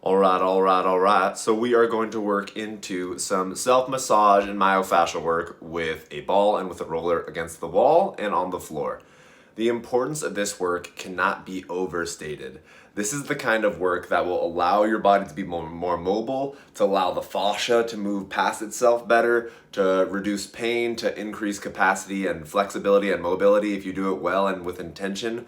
All right. So we are going to work into some self-massage and myofascial work with a ball and with a roller against the wall and on the floor. The importance of this work cannot be overstated. This is the kind of work that will allow your body to be more mobile, to allow the fascia to move past itself better, to reduce pain, to increase capacity and flexibility and mobility if you do it well and with intention.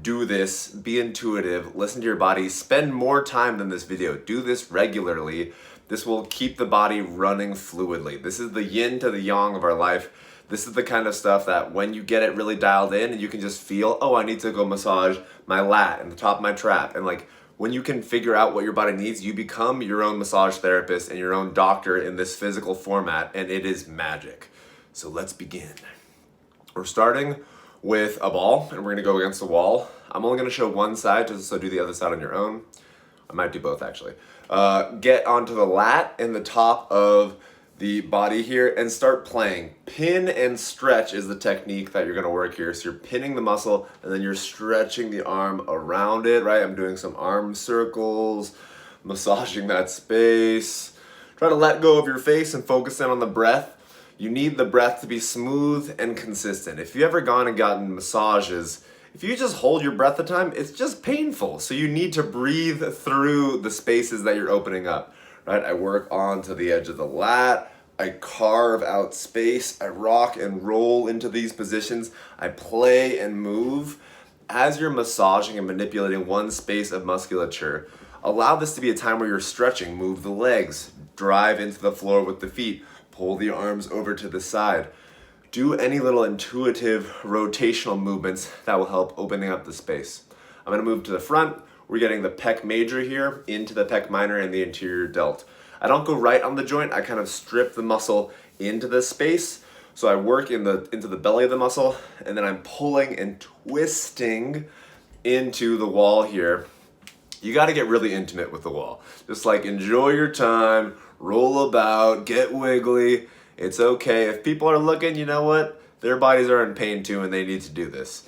Do this, be intuitive, listen to your body, spend more time than this video. Do this regularly. This will keep the body running fluidly. This is the yin to the yang of our life. This is the kind of stuff that when you get it really dialed in and you can just feel, oh, I need to go massage my lat and the top of my trap. And like when you can figure out what your body needs, you become your own massage therapist and your own doctor in this physical format, and it is magic. So let's begin. We're starting with a ball, and we're gonna go against the wall. I'm only gonna show one side, just so do the other side on your own. I might do both actually. Get onto the lat in the top of the body here and start playing. Pin and stretch is the technique that you're gonna work here. So you're pinning the muscle and then you're stretching the arm around it, right? I'm doing some arm circles, massaging that space. Try to let go of your face and focus in on the breath. You need the breath to be smooth and consistent. If you've ever gone and gotten massages, if you just hold your breath a time, it's just painful. So you need to breathe through the spaces that you're opening up, right? I work onto the edge of the lat. I carve out space. I rock and roll into these positions. I play and move. As you're massaging and manipulating one space of musculature, allow this to be a time where you're stretching. Move the legs, drive into the floor with the feet, pull the arms over to the side. Do any little intuitive rotational movements that will help opening up the space. I'm gonna move to the front. We're getting the pec major here into the pec minor and the anterior delt. I don't go right on the joint, I kind of strip the muscle into the space. So I work into the belly of the muscle, and then I'm pulling and twisting into the wall here. You gotta get really intimate with the wall. Just like enjoy your time, roll about, get wiggly. It's okay. If people are looking, you know what? Their bodies are in pain too and they need to do this.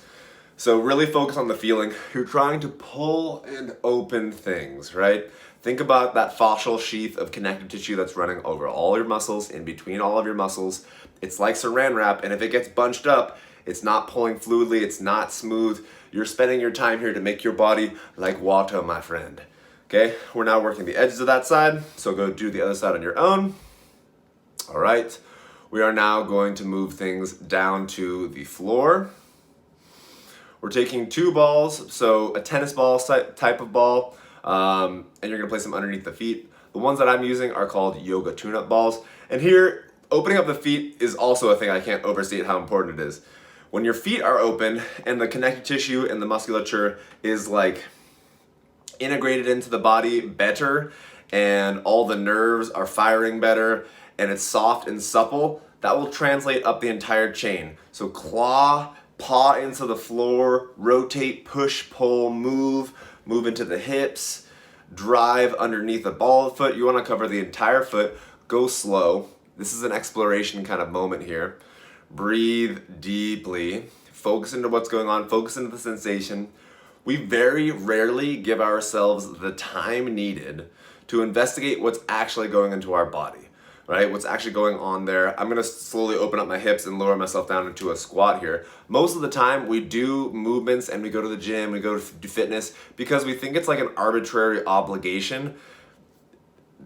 So really focus on the feeling. You're trying to pull and open things, right? Think about that fascial sheath of connective tissue that's running over all your muscles, in between all of your muscles. It's like saran wrap, and if it gets bunched up, it's not pulling fluidly, it's not smooth. You're spending your time here to make your body like water, my friend. Okay, we're now working the edges of that side, so go do the other side on your own. All right, we are now going to move things down to the floor. We're taking two balls, so a tennis ball type of ball, and you're gonna place them underneath the feet. The ones that I'm using are called yoga tune-up balls. And here, opening up the feet is also a thing I can't overstate how important it is. When your feet are open and the connective tissue and the musculature is like integrated into the body better and all the nerves are firing better and it's soft and supple, that will translate up the entire chain. So claw, paw into the floor, rotate, push, pull, move into the hips, drive underneath the ball of the foot. You want to cover the entire foot, go slow. This is an exploration kind of moment here. Breathe deeply, focus into what's going on, focus into the sensation. We very rarely give ourselves the time needed to investigate what's actually going into our body, right? What's actually going on there. I'm gonna slowly open up my hips and lower myself down into a squat here. Most of the time we do movements and we go to the gym, we go to do fitness because we think it's like an arbitrary obligation.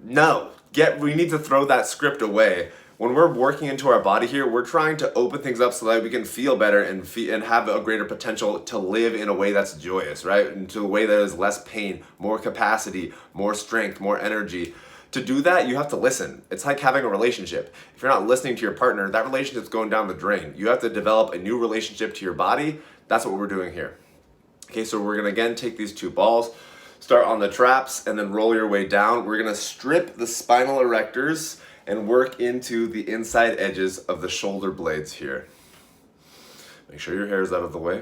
No, we need to throw that script away. When we're working into our body here, we're trying to open things up so that we can feel better and have a greater potential to live in a way that's joyous, right? Into a way that is less pain, more capacity, more strength, more energy. To do that, you have to listen. It's like having a relationship. If you're not listening to your partner, that relationship's going down the drain. You have to develop a new relationship to your body. That's what we're doing here. Okay, so we're gonna again take these two balls, start on the traps, and then roll your way down. We're gonna strip the spinal erectors and work into the inside edges of the shoulder blades here. Make sure your hair is out of the way.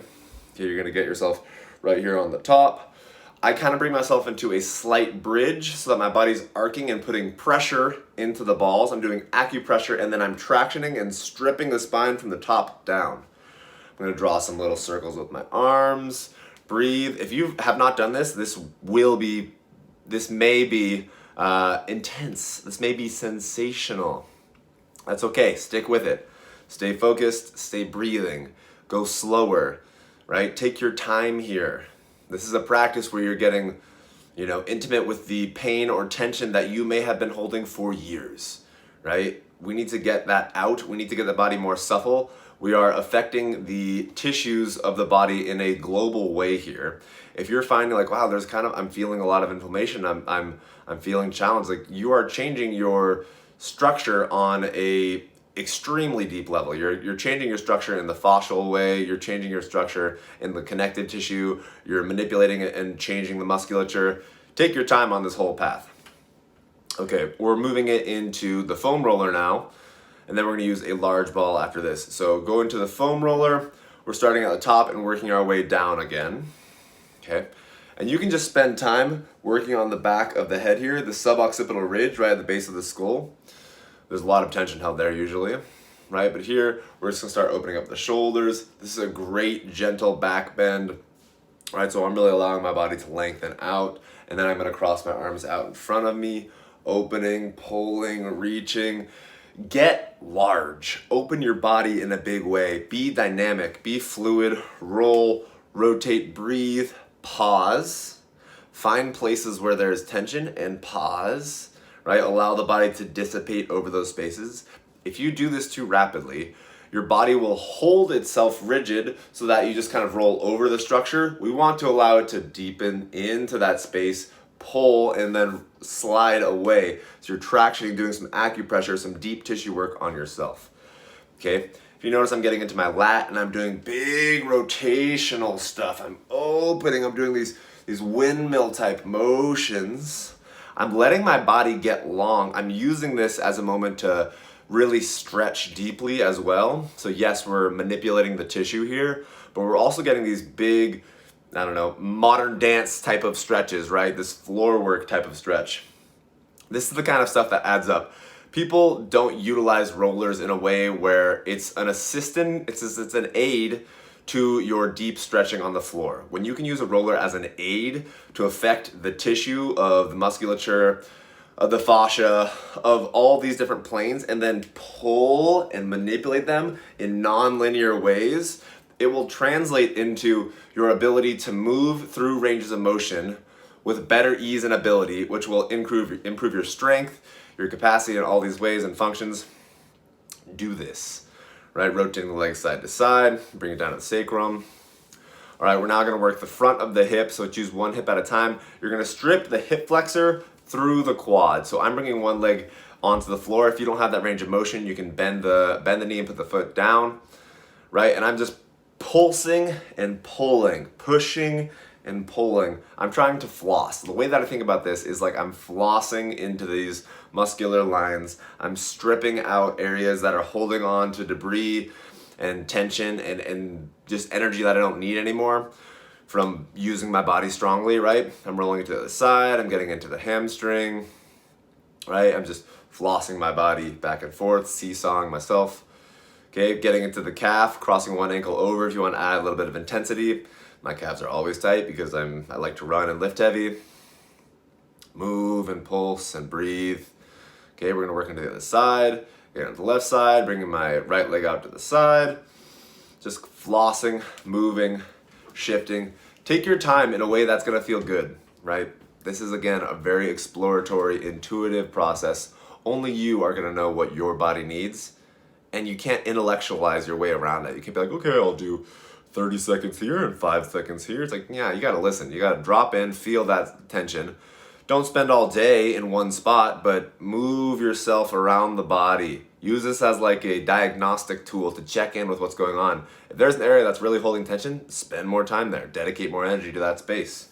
Okay, you're gonna get yourself right here on the top. I kind of bring myself into a slight bridge so that my body's arcing and putting pressure into the balls. I'm doing acupressure and then I'm tractioning and stripping the spine from the top down. I'm gonna draw some little circles with my arms. Breathe. If you have not done this, this will be This may be intense. This may be sensational. That's okay. Stick with it. Stay focused. Stay breathing. Go slower, right? Take your time here. This is a practice where you're getting, intimate with the pain or tension that you may have been holding for years, right? We need to get that out. We need to get the body more supple. We are affecting the tissues of the body in a global way here. If you're finding like, wow, I'm feeling a lot of inflammation. I'm feeling challenged. Like, you are changing your structure on a extremely deep level. You're changing your structure in the fascial way. You're changing your structure in the connective tissue. You're manipulating it and changing the musculature. Take your time on this whole path. Okay, we're moving it into the foam roller now, and then we're going to use a large ball after this. So go into the foam roller. We're starting at the top and working our way down again. Okay, and you can just spend time working on the back of the head here, the suboccipital ridge right at the base of the skull. There's a lot of tension held there usually, right? But here, we're just gonna start opening up the shoulders. This is a great gentle back bend, right? So I'm really allowing my body to lengthen out, and then I'm gonna cross my arms out in front of me, opening, pulling, reaching. Get large. Open your body in a big way. Be dynamic, be fluid, roll, rotate, breathe, pause. Find places where there's tension and pause, right? Allow the body to dissipate over those spaces. If you do this too rapidly, your body will hold itself rigid so that you just kind of roll over the structure. We want to allow it to deepen into that space, pull, and then slide away. So you're tractioning, doing some acupressure, some deep tissue work on yourself. Okay? If you notice, I'm getting into my lat and I'm doing big rotational stuff. I'm opening, I'm doing these windmill type motions. I'm letting my body get long. I'm using this as a moment to really stretch deeply as well. So yes, we're manipulating the tissue here, but we're also getting these big, modern dance type of stretches, right? This floor work type of stretch. This is the kind of stuff that adds up. People don't utilize rollers in a way where it's an assistant, it's an aid to your deep stretching on the floor. When you can use a roller as an aid to affect the tissue of the musculature, of the fascia, of all these different planes, and then pull and manipulate them in non-linear ways, it will translate into your ability to move through ranges of motion with better ease and ability, which will improve your strength, your capacity in all these ways and functions. Do this. Right, rotating the legs side to side, bring it down to the sacrum. All right, we're now gonna work the front of the hip, so choose one hip at a time. You're gonna strip the hip flexor through the quad. So I'm bringing one leg onto the floor. If you don't have that range of motion, you can bend the knee and put the foot down, right? And I'm just pulsing and pulling, pushing and pulling. I'm trying to floss. The way that I think about this is like I'm flossing into these muscular lines. I'm stripping out areas that are holding on to debris and tension and just energy that I don't need anymore from using my body strongly, right? I'm rolling it to the side. I'm getting into the hamstring, right? I'm just flossing my body back and forth, seesawing myself. Okay, getting into the calf, crossing one ankle over if you want to add a little bit of intensity. My calves are always tight because I like to run and lift heavy. Move and pulse and breathe. Okay, we're gonna work into the other side. Get on the left side, bringing my right leg out to the side. Just flossing, moving, shifting. Take your time in a way that's gonna feel good, right? This is, again, a very exploratory, intuitive process. Only you are gonna know what your body needs, and you can't intellectualize your way around it. You can't be like, okay, I'll do 30 seconds here and 5 seconds here. It's like, yeah, you gotta listen. You gotta drop in, feel that tension. Don't spend all day in one spot, but move yourself around the body. Use this as like a diagnostic tool to check in with what's going on. If there's an area that's really holding tension, spend more time there. Dedicate more energy to that space.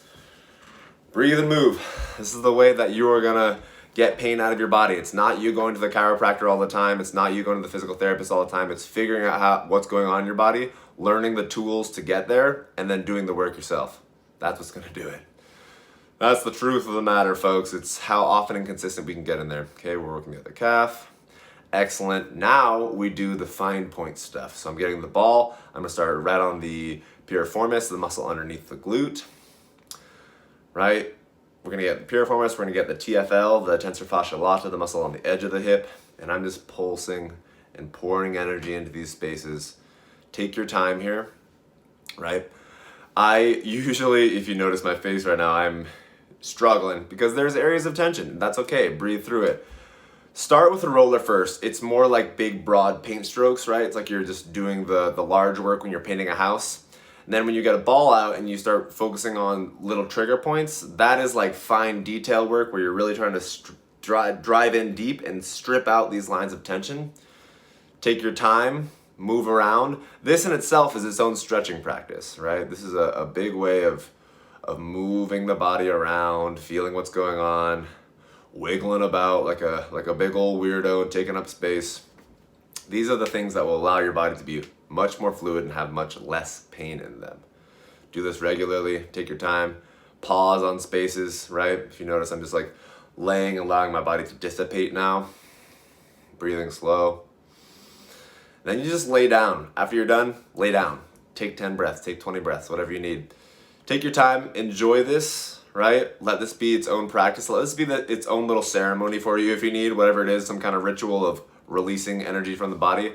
Breathe and move. This is the way that you are gonna get pain out of your body. It's not you going to the chiropractor all the time. It's not you going to the physical therapist all the time. It's figuring out what's going on in your body, learning the tools to get there, and then doing the work yourself. That's what's gonna do it. That's the truth of the matter, folks. It's how often and consistent we can get in there. Okay, we're working at the calf. Excellent. Now we do the fine point stuff. So I'm getting the ball. I'm gonna start right on the piriformis, the muscle underneath the glute. Right? We're gonna get the piriformis, we're gonna get the TFL, the tensor fascia lata, the muscle on the edge of the hip, and I'm just pulsing and pouring energy into these spaces. Take your time here, right? I usually, if you notice my face right now, I'm struggling because there's areas of tension. That's okay, breathe through it. Start with a roller first. It's more like big, broad paint strokes, right? It's like you're just doing the large work when you're painting a house. And then when you get a ball out and you start focusing on little trigger points, that is like fine detail work where you're really trying to drive in deep and strip out these lines of tension. Take your time, move around. This in itself is its own stretching practice, right? This is a big way of moving the body around, feeling what's going on, wiggling about like a big old weirdo and taking up space. These are the things that will allow your body to be much more fluid and have much less pain in them. Do this regularly, take your time, pause on spaces, right? If you notice, I'm just like laying, allowing my body to dissipate now, breathing slow. Then you just lay down. After you're done, lay down. Take 10 breaths, take 20 breaths, whatever you need. Take your time, enjoy this, right? Let this be its own practice. Let this be its own little ceremony for you if you need, whatever it is, some kind of ritual of releasing energy from the body.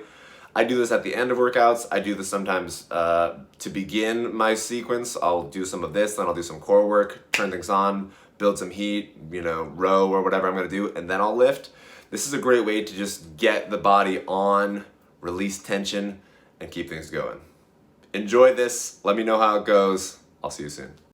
I do this at the end of workouts. I do this sometimes to begin my sequence. I'll do some of this, then I'll do some core work, turn things on, build some heat, row or whatever I'm gonna do, and then I'll lift. This is a great way to just get the body on, release tension, and keep things going. Enjoy this. Let me know how it goes. I'll see you soon.